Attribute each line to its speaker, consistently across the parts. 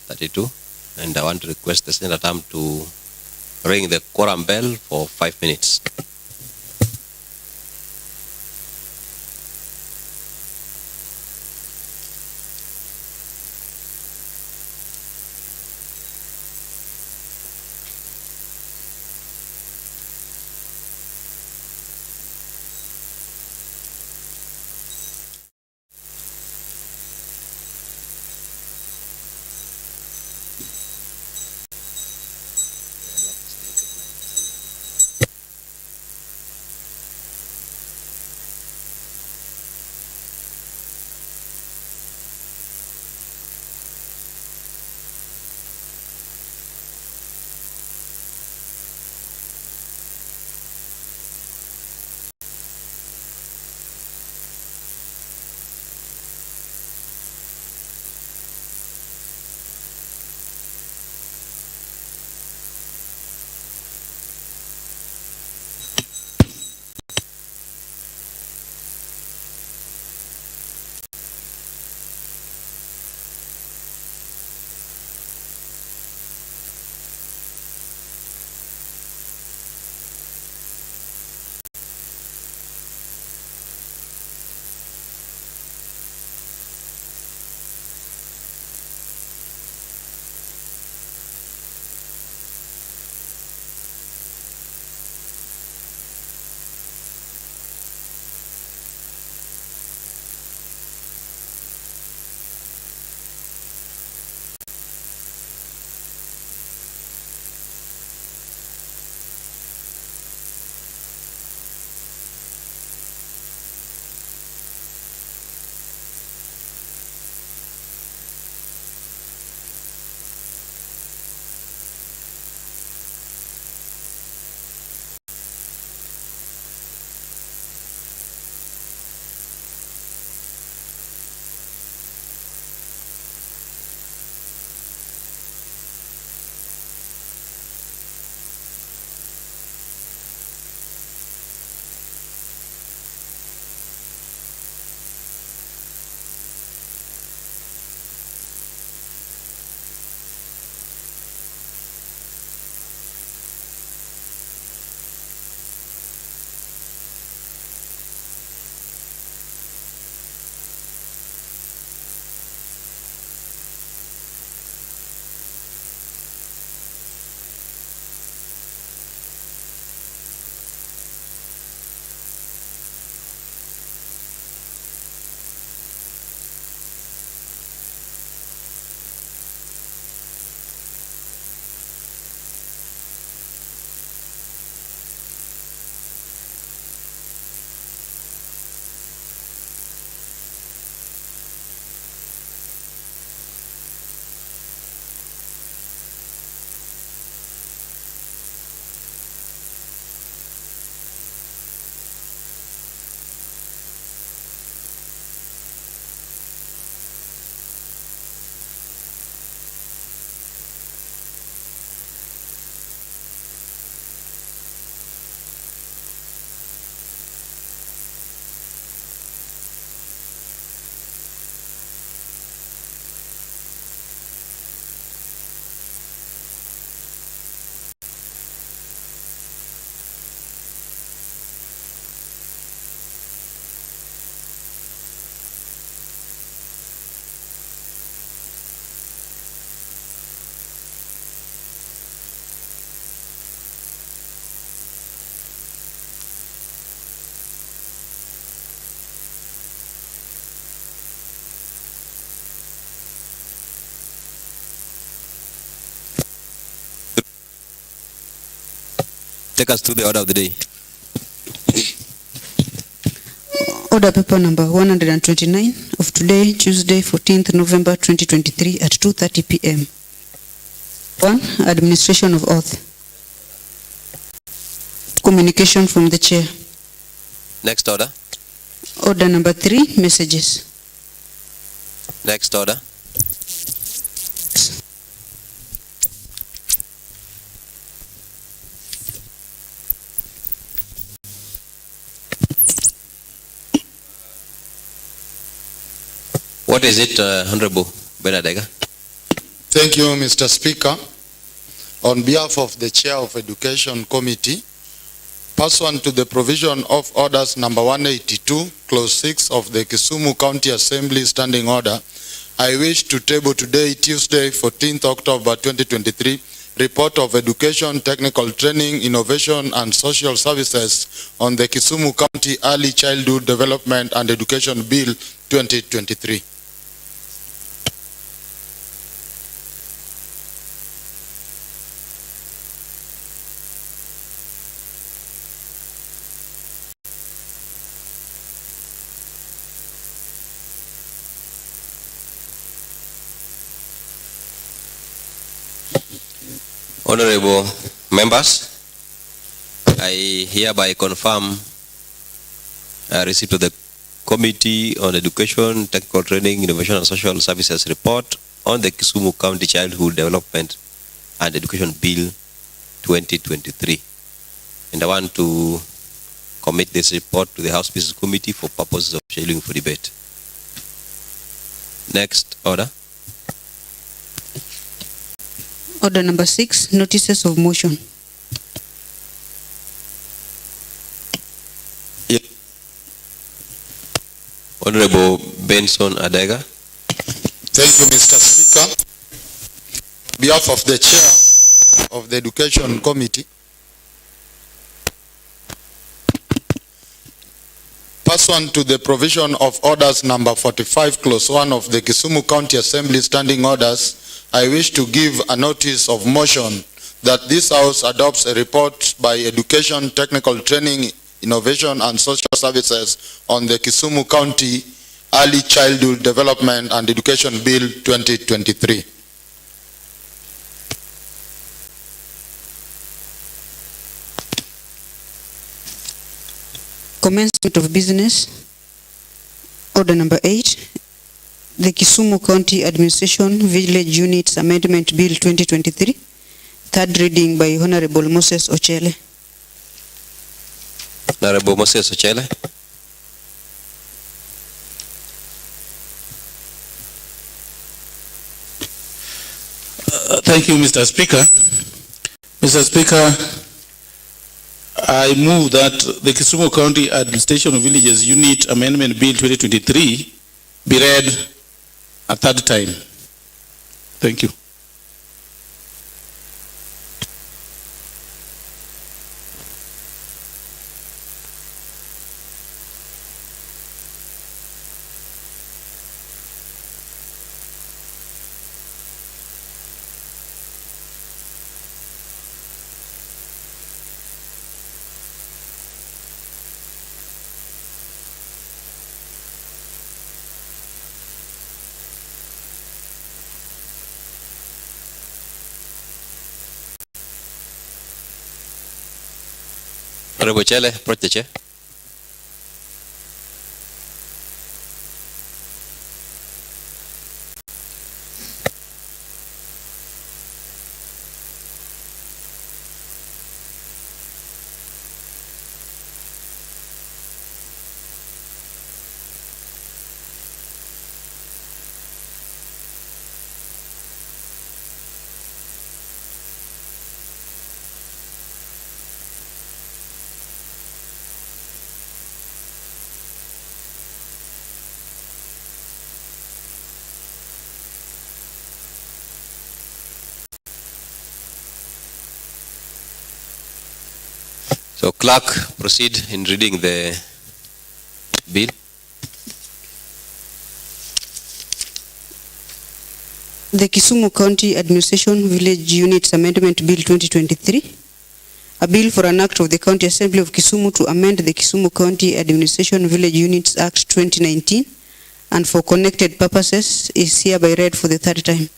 Speaker 1: 32, and I want to request the Senate Tam to ring the quorum bell for 5 minutes. Take us through the order of the day.
Speaker 2: Order paper number 129 of today, Tuesday, 14th November 2023 at 2:30 p.m. 1. Administration of oath. Communication from the chair.
Speaker 1: Next order.
Speaker 2: Order number 3, messages.
Speaker 1: Next order. What is it, Honorable Benadega?
Speaker 3: Thank you, Mr. Speaker. On behalf of the Chair of Education Committee, pursuant to the provision of Orders number 182, Clause 6 of the Kisumu County Assembly Standing Order, I wish to table today, Tuesday, 14th October 2023, Report of Education, Technical Training, Innovation and Social Services on the Kisumu County Early Childhood Development and Education Bill 2023.
Speaker 1: Honorable members, I hereby confirm receipt of the Committee on Education, Technical Training, Innovation and Social Services report on the Kisumu County Childhood Development and Education Bill 2023. And I want to commit this report to the House Business Committee for purposes of scheduling for debate. Next order.
Speaker 2: Order number 6, notices of motion.
Speaker 1: Honorable Benson Adega.
Speaker 3: Thank you, Mr. Speaker. On behalf of the Chair of the Education Committee, pursuant to the provision of Orders number 45, Clause 1 of the Kisumu County Assembly Standing Orders, I wish to give a notice of motion that this House adopts a report by Education, Technical Training, Innovation and Social Services on the Kisumu County Early Childhood Development and Education Bill 2023.
Speaker 2: Commencement of business. Order number 8, the Kisumu County Administration Village Units Amendment Bill 2023, third reading by Honorable Moses Ochele.
Speaker 1: Honorable Moses Ochele.
Speaker 4: Thank you, Mr. Speaker. Mr. Speaker, I move that the Kisumu County Administration of Villages Unit Amendment Bill 2023 be read a third time. Thank you.
Speaker 1: Honorable Ochele, approach the chair. So clerk, proceed in reading the bill.
Speaker 2: The Kisumu County Administration Village Units Amendment Bill 2023, a bill for an act of the County Assembly of Kisumu to amend the Kisumu County Administration Village Units Act 2019 and for connected purposes, is hereby read for the third time.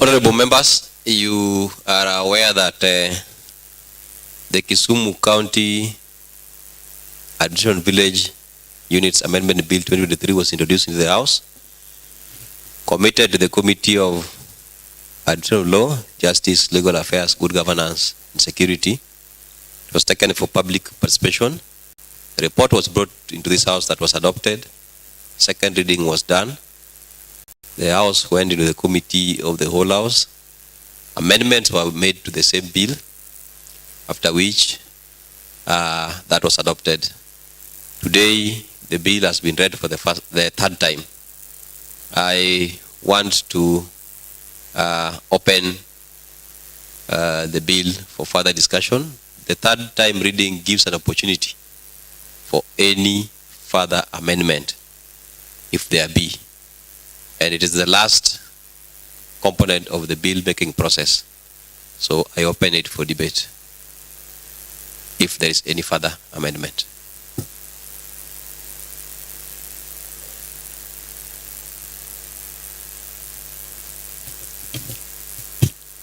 Speaker 1: Honorable members, you are aware that the Kisumu County Administration Village Units Amendment Bill 2023 was introduced into the House, committed to the Committee of Administrative Law, Justice, Legal Affairs, Good Governance and Security. It was taken for public participation. The report was brought into this House that was adopted. Second reading was done. The House went into the committee of the whole House. Amendments were made to the same bill, after which that was adopted. Today, the bill has been read for the third time. I want to open the bill for further discussion. The third time reading gives an opportunity for any further amendment, if there be. And it is the last component of the bill making process. So I open it for debate, if there is any further amendment.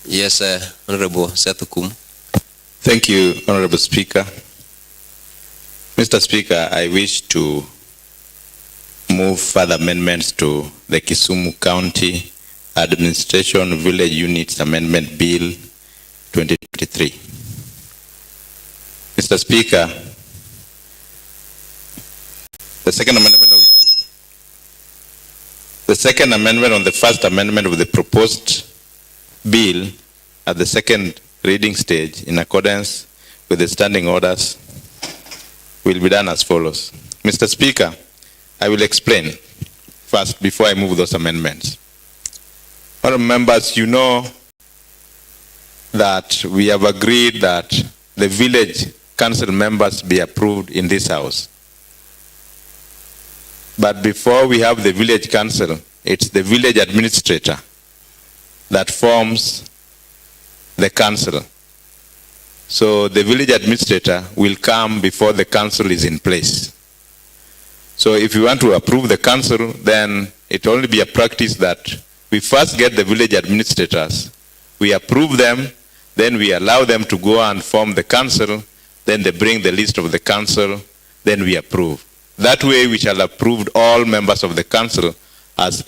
Speaker 1: Yes, Honorable Sethukum.
Speaker 5: Thank you, Honorable Speaker. Mr. Speaker, I wish to move further amendments to the Kisumu County Administration Village Units Amendment Bill 2023. Mr. Speaker, the second amendment on the first amendment of the proposed bill at the second reading stage, in accordance with the standing orders, will be done as follows. Mr. Speaker, I will explain first before I move those amendments. Honourable members, you know that we have agreed that the village council members be approved in this house. But before we have the village council, it's the village administrator that forms the council. So the village administrator will come before the council is in place. So if you want to approve the council, then it will only be a practice that we first get the village administrators, we approve them, then we allow them to go and form the council, then they bring the list of the council, then we approve. That way we shall approve all members of the council as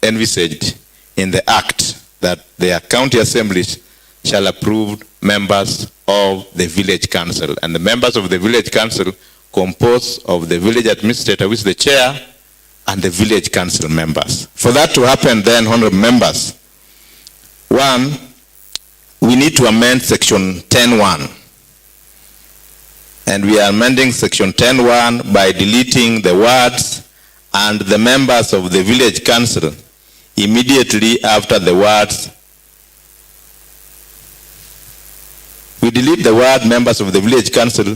Speaker 5: envisaged in the act, that the county assemblies shall approve members of the village council. And the members of the village council composed of the village administrator, which is the chair, and the village council members. For that to happen, then, honorable members, one, we need to amend section 10.1. And we are amending section 10.1 by deleting the words "and the members of the village council" immediately after the words. We delete the word "members of the village council"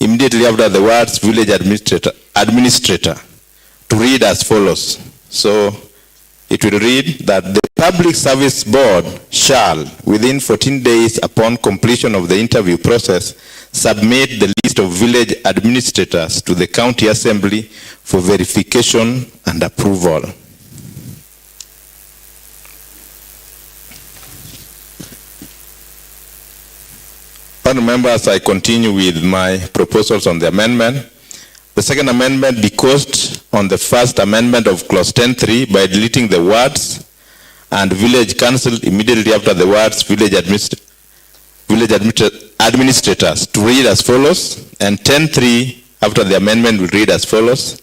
Speaker 5: immediately after the words "village administrator" to read as follows. So it will read that the Public Service Board shall, within 14 days upon completion of the interview process, submit the list of village administrators to the county assembly for verification and approval. Honourable members, I continue with my proposals on the amendment. The second amendment decaused on the first amendment of clause 10.3 by deleting the words "and village council" immediately after the words "village administrators" to read as follows, and 10.3 after the amendment will read as follows: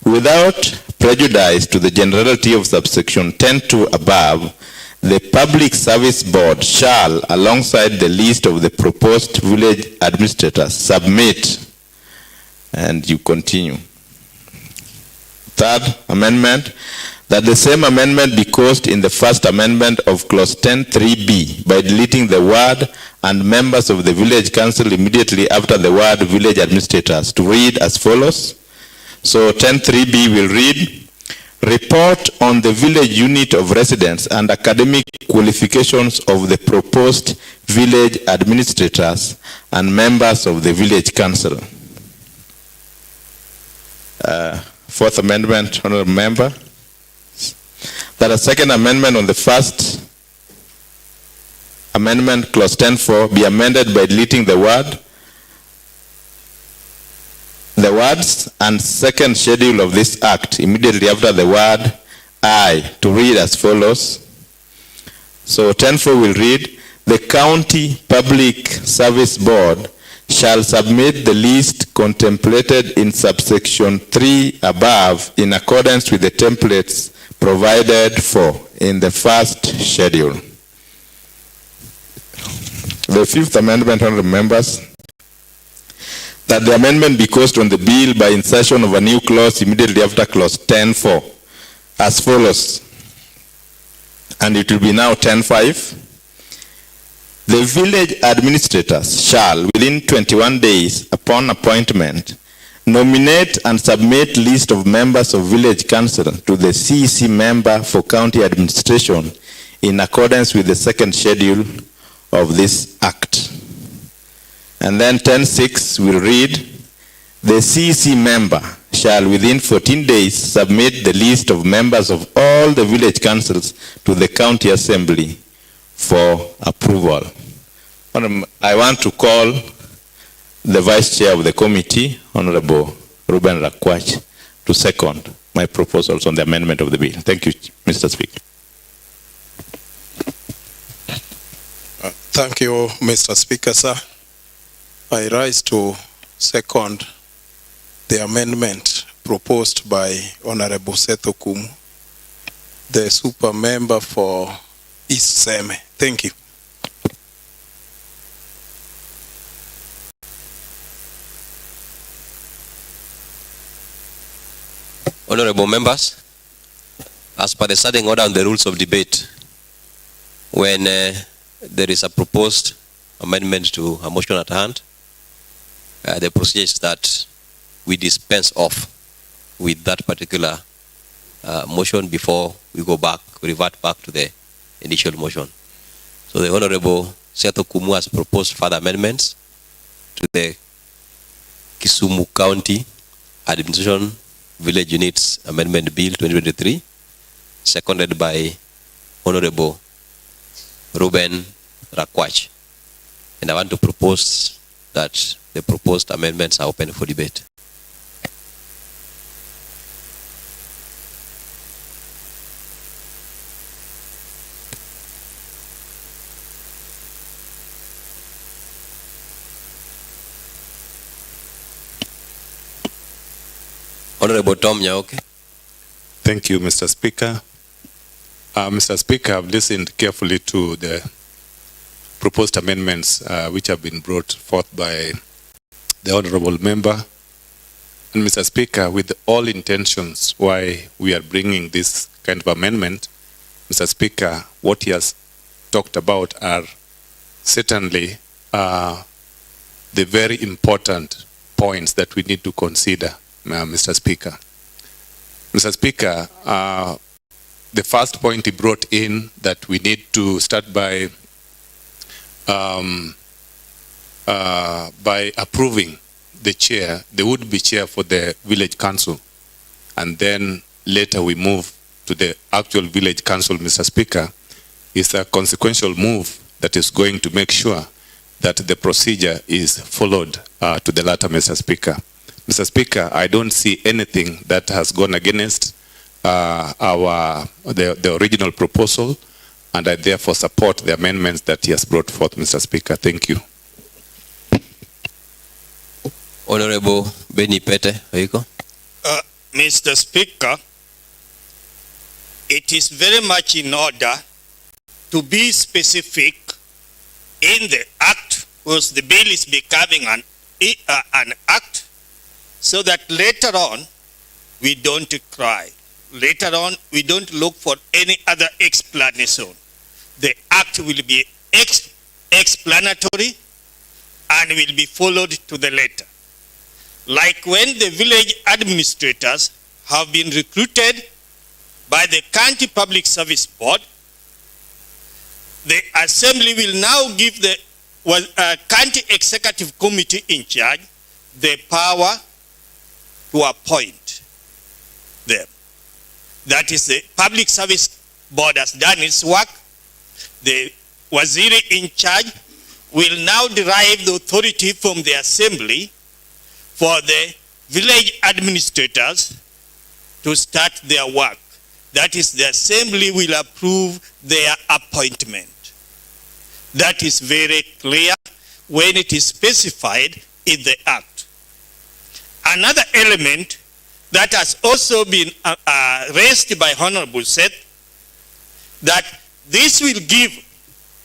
Speaker 5: without prejudice to the generality of subsection 10.2 above, the Public Service Board shall, alongside the list of the proposed village administrators, submit, and you continue. Third amendment, that the same amendment decaused in the first amendment of clause 10.3b by deleting the word "and members of the village council" immediately after the word "village administrators" to read as follows. So 10.3b will read: report on the village unit of residence and academic qualifications of the proposed village administrators and members of the village council. Fourth amendment, honorable member, that a second amendment on the first amendment, clause 10.4, be amended by deleting the words "and second schedule of this act" immediately after the word "I" to read as follows. So 10.4 will read: the County Public Service Board shall submit the list contemplated in subsection 3 above in accordance with the templates provided for in the first schedule. The fifth amendment, honorable members, that the amendment be caused on the bill by insertion of a new clause immediately after clause 10.4 as follows, and it will be now 10.5. The village administrators shall, within 21 days upon appointment, nominate and submit list of members of village council to the CEC member for county administration in accordance with the second schedule of this act. And then 10.6 will read, the CEC member shall within 14 days submit the list of members of all the village councils to the county assembly for approval. I want to call the vice chair of the committee, Honorable Ruben Rakwach, to second my proposals on the amendment of the bill. Thank you, Mr. Speaker.
Speaker 6: Thank you, Mr. Speaker, sir. I rise to second the amendment proposed by Honorable Seth Okumu, the super member for East Seme. Thank you.
Speaker 1: Honorable members, as per the standing order and the rules of debate, when there is a proposed amendment to a motion at hand, the procedure is that we dispense off with that particular motion before we go back, revert back to the initial motion. So the Honorable Seth Okumu has proposed further amendments to the Kisumu County Administration Village Units Amendment Bill 2023, seconded by Honorable Ruben Rakwach. And I want to propose that the proposed amendments are open for debate. Honorable Tom Nyaoke.
Speaker 7: Thank you, Mr. Speaker. Mr. Speaker, I've listened carefully to the proposed amendments which have been brought forth by the honorable member. And Mr. Speaker, with all intentions why we are bringing this kind of amendment, Mr. Speaker, what he has talked about are certainly the very important points that we need to consider, Mr. Speaker. Mr. Speaker, the first point he brought in that we need to start by approving the chair, the would-be chair for the village council, and then later we move to the actual village council, Mr. Speaker, is a consequential move that is going to make sure that the procedure is followed to the latter, Mr. Speaker. Mr. Speaker, I don't see anything that has gone against the original proposal, and I therefore support the amendments that he has brought forth, Mr. Speaker. Thank you.
Speaker 1: Honorable Benny Pete,
Speaker 8: Mr. Speaker, it is very much in order to be specific in the act, because the bill is becoming an act, so that later on we don't cry. Later on we don't look for any other explanation. The act will be explanatory and will be followed to the letter. Like when the village administrators have been recruited by the County Public Service Board, the Assembly will now give the County Executive Committee in charge the power to appoint them. That is, the Public Service Board has done its work. The Waziri in charge will now derive the authority from the Assembly for the village administrators to start their work. That is, the Assembly will approve their appointment. That is very clear when it is specified in the Act. Another element that has also been raised by Honorable Seth, that this will give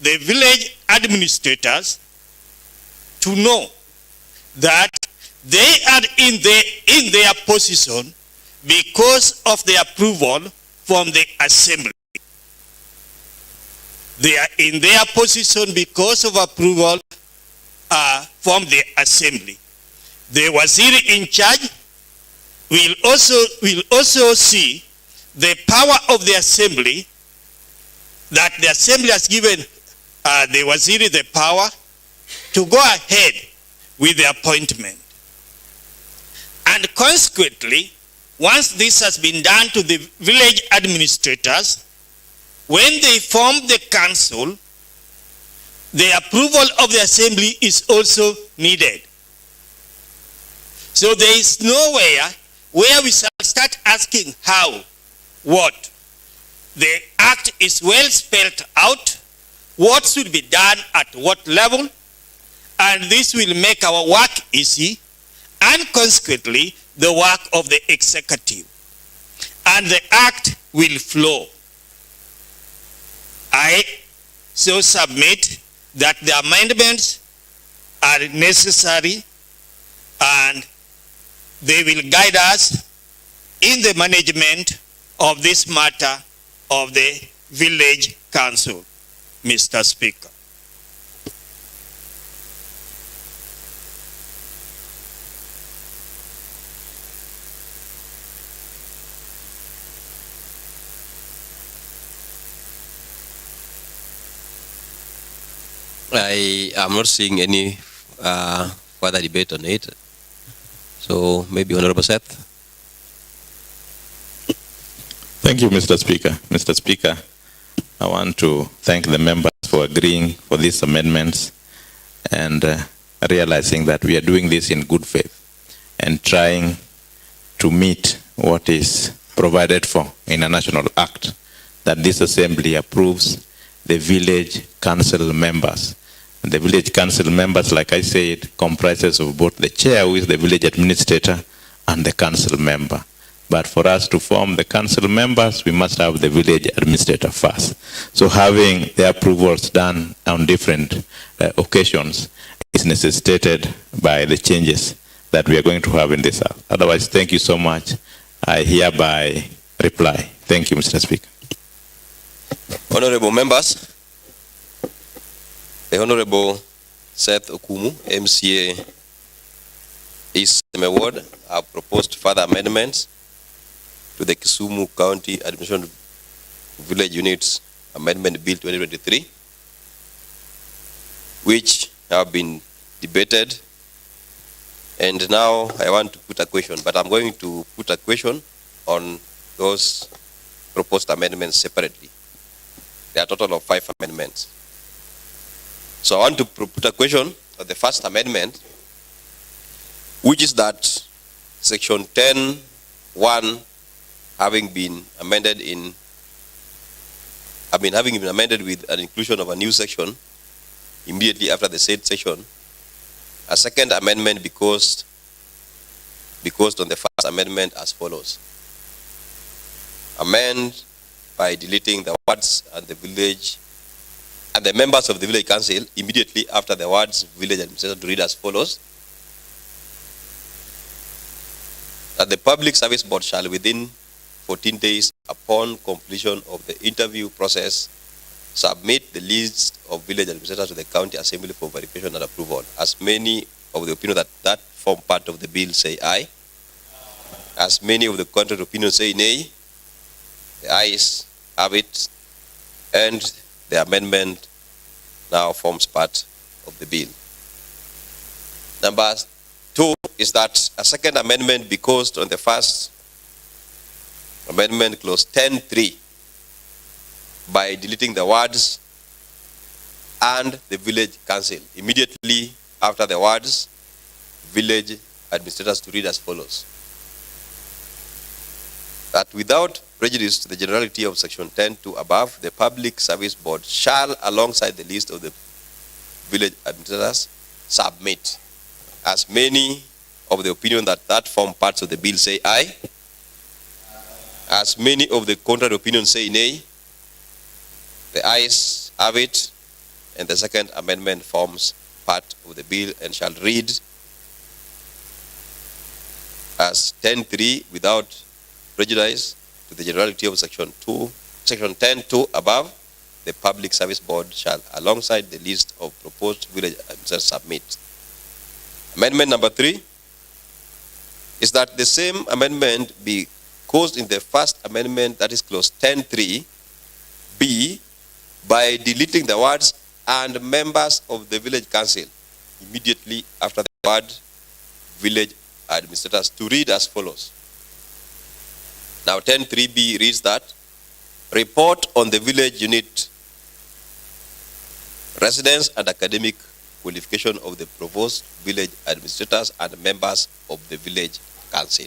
Speaker 8: the village administrators to know that they are in their position because of the approval from the assembly. They are in their position because of approval from the assembly. The waziri in charge will also see the power of the assembly, that the assembly has given the waziri the power to go ahead with the appointment. And consequently, once this has been done to the village administrators, when they form the council, the approval of the assembly is also needed. So there is nowhere where we shall start asking how, what. The act is well spelled out, what should be done at what level, and this will make our work easy, and consequently the work of the executive. And the act will flow. I so submit that the amendments are necessary and they will guide us in the management of this matter of the village council, Mr. Speaker.
Speaker 1: I am not seeing any further debate on it. So maybe Honorable Seth.
Speaker 5: Thank you, Mr. Speaker. Mr. Speaker, I want to thank the members for agreeing for these amendments and realizing that we are doing this in good faith and trying to meet what is provided for in a national act, that this assembly approves the village council members. The village council members, like I said, comprises of both the chair, who is the village administrator, and the council member. But for us to form the council members, we must have the village administrator first. So having the approvals done on different occasions is necessitated by the changes that we are going to have in this act. Otherwise, thank you so much. I hereby reply. Thank you, Mr. Speaker.
Speaker 1: Honorable members, the Honorable Seth Okumu, MCA East Ward, have proposed further amendments to the Kisumu County Administration Village Units Amendment Bill 2023, which have been debated. And now I want to put a question, but I'm going to put a question on those proposed amendments separately. There are a total of 5 amendments. So I want to put a question on the first amendment, which is that section 10(1) having been amended with an inclusion of a new section immediately after the said section. A second amendment because on the first amendment as follows. Amend by deleting the words and the village and the members of the village council immediately after the words village administrator to read as follows. That the public service board shall within 14 days upon completion of the interview process submit the list of village administrators to the county assembly for verification and approval. As many of the opinion that form part of the bill say aye. As many of the contrary opinion say nay. The ayes have it, and the amendment now forms part of the bill. Number 2 is that a second amendment because on the first amendment clause 10(3) by deleting the words and the village council immediately after the words village administrators to read as follows. That without prejudice to the generality of section 10(2) above, the public service board shall, alongside the list of the village administrators, submit. As many of the opinion that form parts of the bill say aye. As many of the contrary opinions say nay, the ayes have it, and the second amendment forms part of the bill and shall read as 10.3 without prejudice to the generality of section 10.2 above. The Public Service Board shall, alongside the list of proposed village administrators, submit. Amendment number 3 is that the same amendment be caused in the first amendment, that is clause 10.3 B, by deleting the words "and members of the village council" immediately after the word "village administrators," to read as follows. Now 10.3B reads that report on the village unit residence and academic qualification of the proposed village administrators and members of the village council.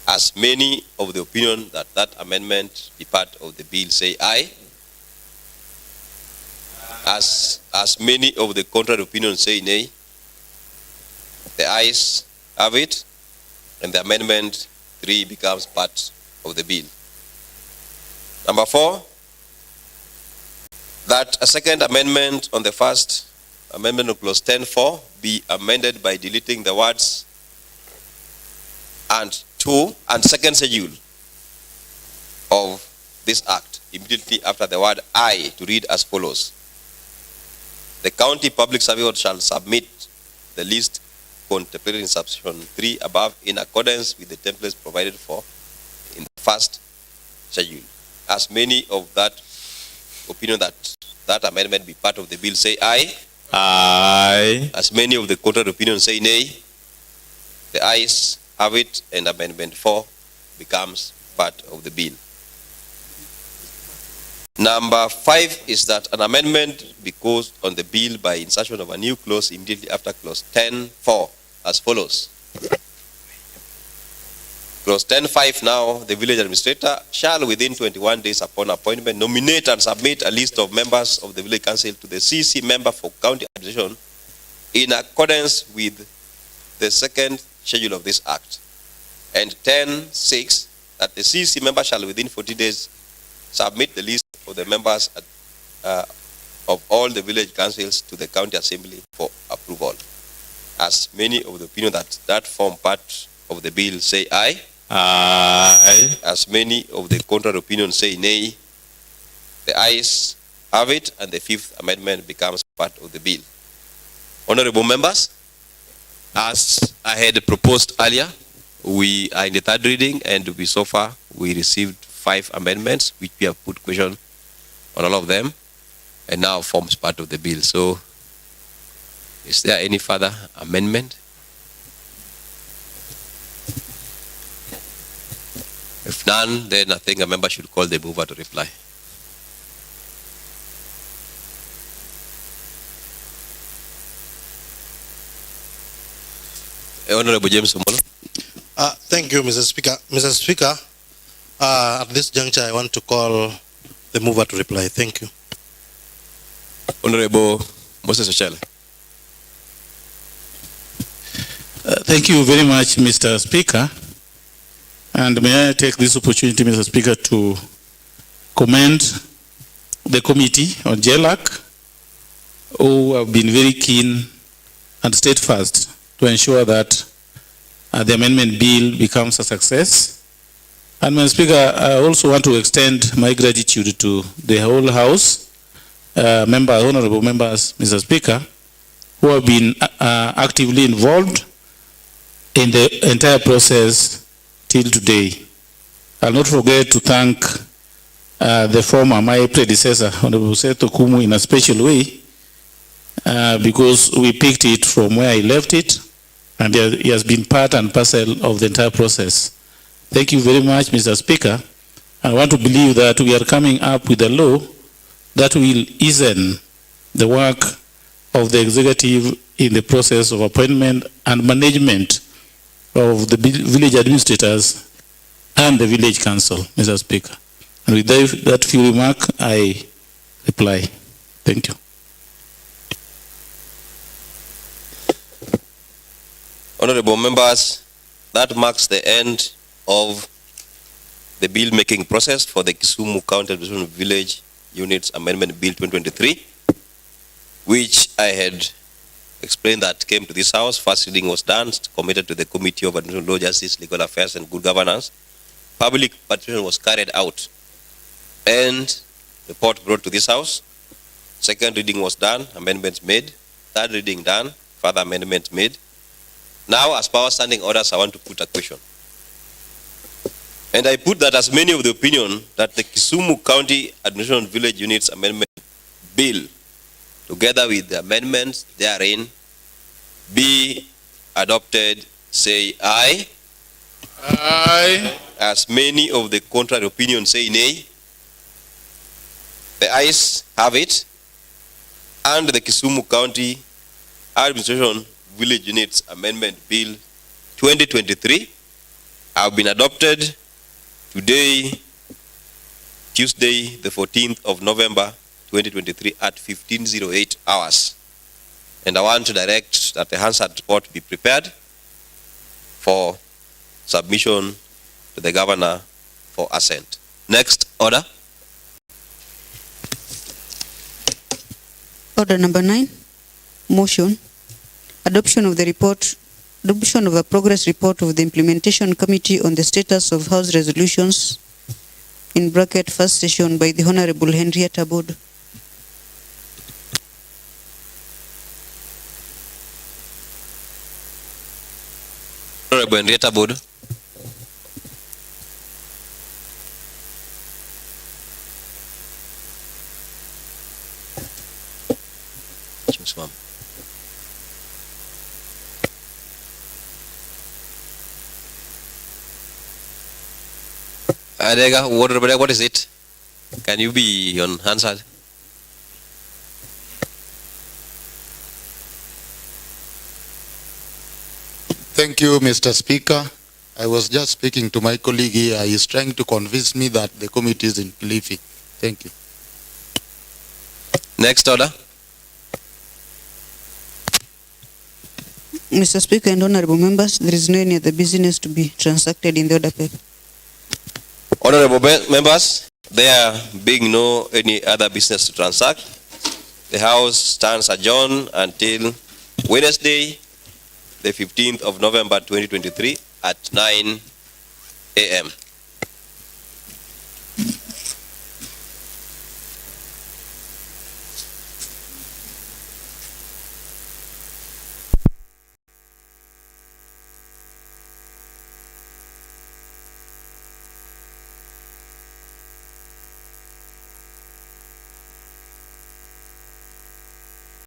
Speaker 1: As many of the opinion that that amendment be part of the bill say aye. As many of the contrary opinion say nay. The ayes have it, and the amendment 3 becomes part of the bill. Number 4, that a second amendment on the first amendment of clause 10.4 be amended by deleting the words "and two" and second schedule of this act immediately after the word "I" to read as follows. The county public service board shall submit the list contemplated in subsection 3 above in accordance with the templates provided for in the first schedule. As many of that opinion that that amendment be part of the bill say aye.
Speaker 5: Aye.
Speaker 1: As many of the contrary opinion say nay. The ayes have it, and amendment 4 becomes part of the bill. Number 5 is that an amendment be caused on the bill by insertion of a new clause immediately after clause 10.4 as follows. Clause 10.5 now, the village administrator shall within 21 days upon appointment nominate and submit a list of members of the village council to the CC member for county administration in accordance with the second schedule of this act. And 10.6, that the CC member shall within 40 days submit the list of the members of all the village councils to the county assembly for approval. As many of the opinion that form part of the bill say aye.
Speaker 5: Aye.
Speaker 1: As many of the contrary opinion say nay. The ayes have it, and the 5th amendment becomes part of the bill. Honorable members, as I had proposed earlier, we are in the 3rd reading, and so far we received 5 amendments, which we have put question on all of them, and now forms part of the bill. So, is there any further amendment? If none, then I think a member should call the mover to reply. Honorable James Omolo.
Speaker 9: Thank you, Mr. Speaker. Mr. Speaker, at this juncture, I want to call the mover to reply. Thank you.
Speaker 1: Honorable Moses Ochele.
Speaker 4: Thank you very much, Mr. Speaker. And may I take this opportunity, Mr. Speaker, to commend the committee on JLAC, who have been very keen and steadfast to ensure that the amendment bill becomes a success. And Mr. Speaker, I also want to extend my gratitude to the whole House, honorable members, Mr. Speaker, who have been actively involved in the entire process till today. I'll not forget to thank the former, my predecessor, Honorable Seto Kumu, in a special way, because we picked it from where I left it, and he has been part and parcel of the entire process. Thank you very much, Mr. Speaker. I want to believe that we are coming up with a law that will ease the work of the executive in the process of appointment and management of the village administrators and the village council, Mr. Speaker. And with that few remark, I reply. Thank you.
Speaker 1: Honorable members, that marks the end of the bill making process for the Kisumu County Administration Village Units Amendment Bill 2023, which I had explained that came to this House. First reading was done, committed to the Committee of Administration, Law, Justice, Legal Affairs, and Good Governance. Public participation was carried out, and report brought to this House. Second reading was done, amendments made. Third reading done, further amendments made. Now, as per our standing orders, I want to put a question. And I put that as many of the opinion that the Kisumu County Administration Village Units Amendment Bill, together with the amendments therein, be adopted, say aye.
Speaker 4: Aye.
Speaker 1: As many of the contrary opinion say nay. The ayes have it, and the Kisumu County Administration Village Units Amendment Bill 2023 have been adopted today, Tuesday, the 14th of November, 2023 at 15:08 hours. And I want to direct that the Hansard report be prepared for submission to the governor for assent. Next order.
Speaker 2: Order number 9, motion, adoption of a progress report of the Implementation Committee on the status of House resolutions, in bracket first session, by the Honorable Henrietta Board.
Speaker 1: Honorable Henrietta Board. Choose one. Adega, what is it? Can you be on Hansard?
Speaker 3: Thank you, Mr. Speaker. I was just speaking to my colleague here. He is trying to convince me that the committee is in Kilifi. Thank you.
Speaker 1: Next order.
Speaker 2: Mr. Speaker and honorable members, there is no any other business to be transacted in the order paper.
Speaker 1: Honorable members, there being no any other business to transact, the House stands adjourned until Wednesday, the 15th of November 2023 at 9 a.m.